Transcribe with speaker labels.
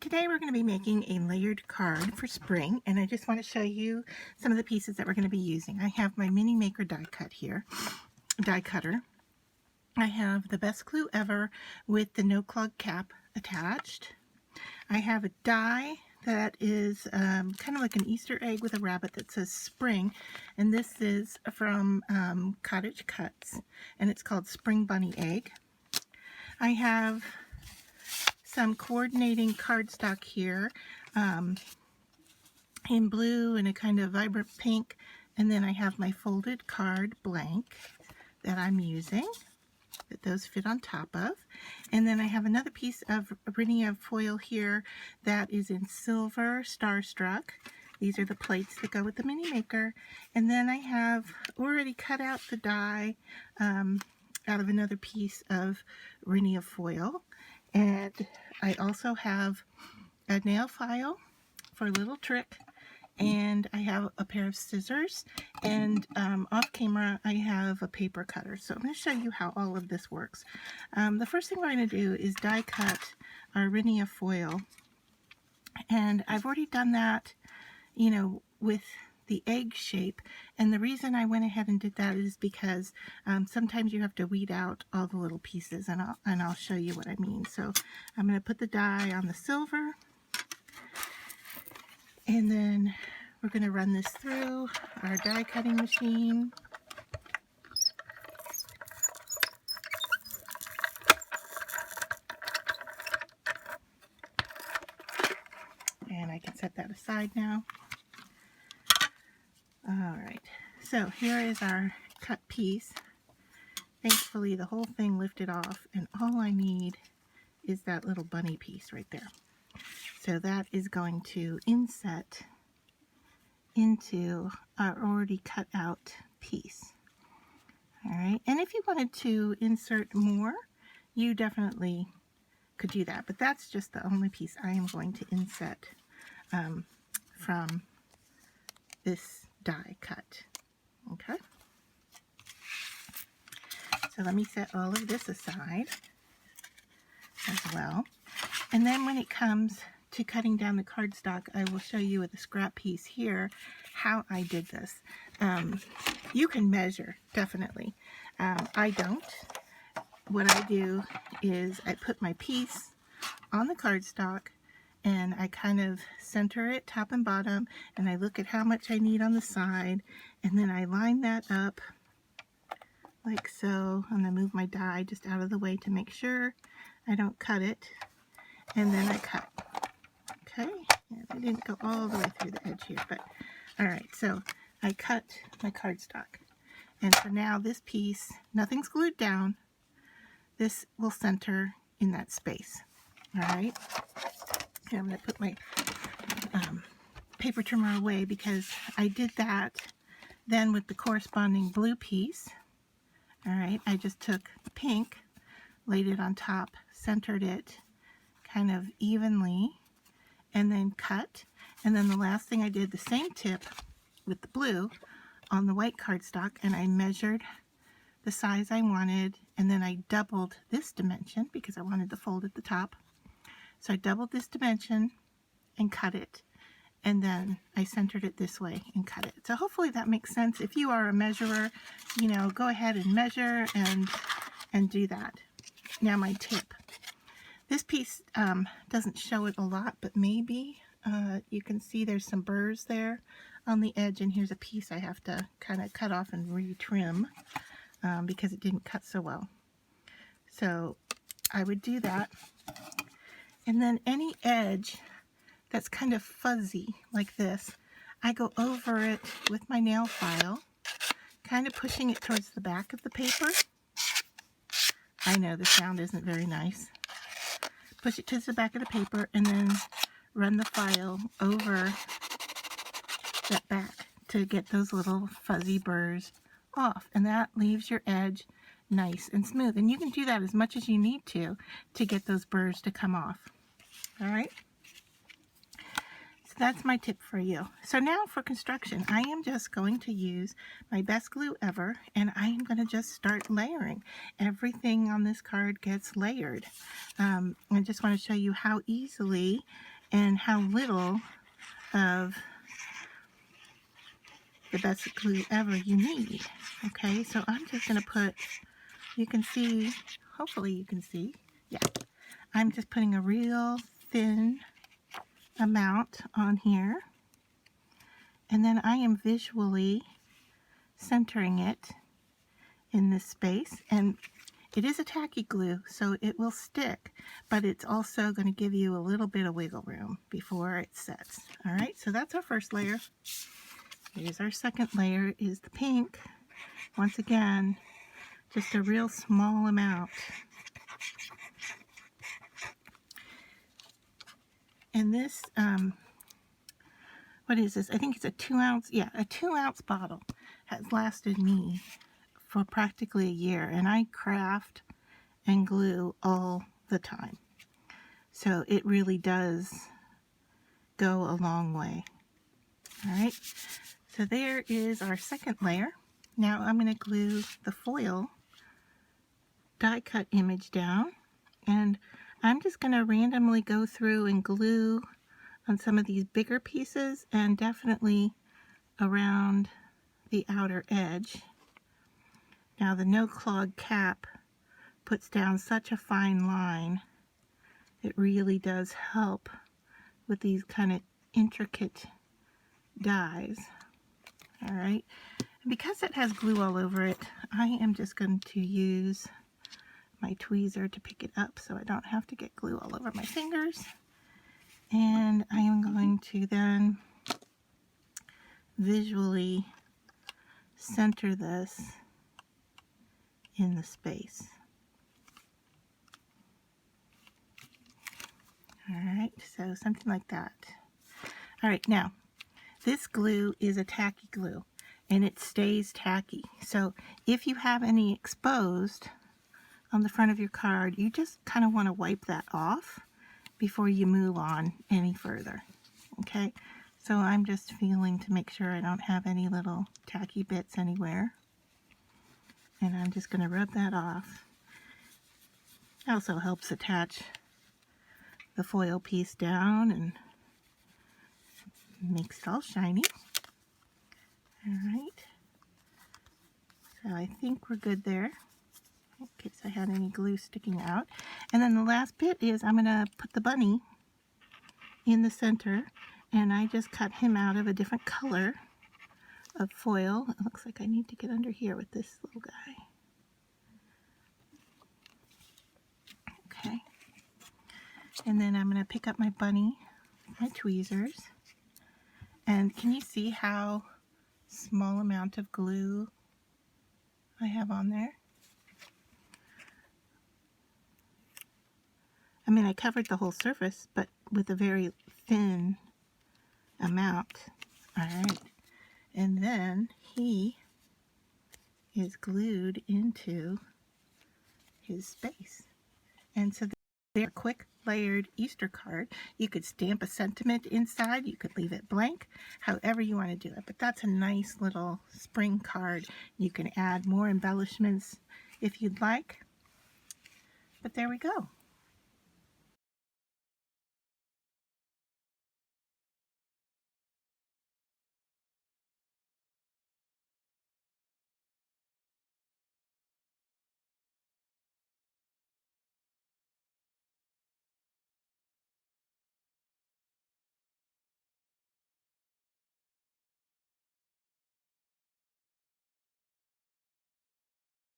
Speaker 1: today we're going to be making a layered card for spring, and I just want to show you some of the pieces that we're going to be using. I have my mini maker die cutter. I have the best glue ever with the no-clog cap attached. I have a die that is kind of like an Easter egg with a rabbit that says spring, and this is from Cottage Cuts, and it's called Spring Bunny Egg. I have some coordinating cardstock here in blue and a kind of vibrant pink, and then I have my folded card blank that I'm using that those fit on top of, and then I have another piece of Rinea foil here that is in silver Starstruck. These are the plates that go with the mini maker, and then I have already cut out the die out of another piece of Rinea foil. And I also have a nail file for a little trick, and I have a pair of scissors, and off camera I have a paper cutter. So I'm going to show you how all of this works. The first thing we're going to do is die cut our Rinea foil, and I've already done that, with the egg shape, and the reason I went ahead and did that is because sometimes you have to weed out all the little pieces, and I'll show you what I mean. So I'm going to put the die on the silver, and then we're going to run this through our die cutting machine. And I can set that aside now. Alright, so here is our cut piece. Thankfully the whole thing lifted off, and all I need is that little bunny piece right there. So that is going to inset into our already cut out piece. Alright, and if you wanted to insert more, you definitely could do that, but that's just the only piece I am going to inset from this die cut. Okay, so let me set all of this aside as well, and then when it comes to cutting down the cardstock, I will show you with a scrap piece here how I did this. You can measure, definitely. I don't. What I do is I put my piece on the cardstock, and I kind of center it top and bottom, and I look at how much I need on the side, and then I line that up like so. I'm going to move my die just out of the way to make sure I don't cut it, and then I cut. Okay, and I didn't go all the way through the edge here, but alright, so I cut my cardstock, and so now this piece, nothing's glued down, this will center in that space. Alright, and I'm going to put my paper trimmer away because I did that then with the corresponding blue piece. Alright, I just took the pink, laid it on top, centered it kind of evenly, and then cut. And then the last thing I did, the same tip with the blue on the white cardstock, and I measured the size I wanted, and then I doubled this dimension because I wanted the fold at the top. So I doubled this dimension and cut it, and then I centered it this way and cut it. So hopefully that makes sense. If you are a measurer, go ahead and measure and do that. Now my tip. This piece doesn't show it a lot, but maybe you can see there's some burrs there on the edge, and here's a piece I have to kind of cut off and retrim because it didn't cut so well. So I would do that. And then any edge that's kind of fuzzy like this, I go over it with my nail file, kind of pushing it towards the back of the paper. I know the sound isn't very nice. Push it to the back of the paper, and then run the file over that back to get those little fuzzy burrs off, and that leaves your edge nice and smooth. And you can do that as much as you need to get those burrs to come off. Alright, so that's my tip for you. So now for construction, I am just going to use my best glue ever, and I am going to just start layering. Everything on this card gets layered. I just want to show you how easily and how little of the best glue ever you need. Okay, so I'm just going to put, you can see, hopefully you can see, yeah, I'm just putting a real thin amount on here, and then I am visually centering it in this space. And it is a tacky glue, so it will stick, but it's also going to give you a little bit of wiggle room before it sets. All right, so that's our first layer. Here's our second layer, is the pink. Once again, just a real small amount. And this, what is this? I think it's a 2 ounce, yeah, a 2 ounce bottle has lasted me for practically a year, and I craft and glue all the time. So it really does go a long way. All right, so there is our second layer. Now I'm going to glue the foil die cut image down, and I'm just going to randomly go through and glue on some of these bigger pieces and definitely around the outer edge. Now the no-clog cap puts down such a fine line. It really does help with these kind of intricate dies. All right, and because it has glue all over it, I am just going to use my tweezer to pick it up so I don't have to get glue all over my fingers. And I am going to then visually center this in the space. All right, so something like that. All right, now this glue is a tacky glue and it stays tacky. So if you have any exposed on the front of your card, you just kind of want to wipe that off before you move on any further. Okay, so I'm just feeling to make sure I don't have any little tacky bits anywhere. And I'm just going to rub that off. It also helps attach the foil piece down and makes it all shiny. All right, so I think we're good there, in case I had any glue sticking out. And then the last bit is I'm going to put the bunny in the center, and I just cut him out of a different color of foil. It looks like I need to get under here with this little guy. Okay, and then I'm going to pick up my bunny, my tweezers, and can you see how small amount of glue I have on there? I mean, I covered the whole surface, but with a very thin amount. All right, and then he is glued into his space. And so they're a quick layered Easter card. You could stamp a sentiment inside, you could leave it blank, however you want to do it. But that's a nice little spring card. You can add more embellishments if you'd like. But there we go.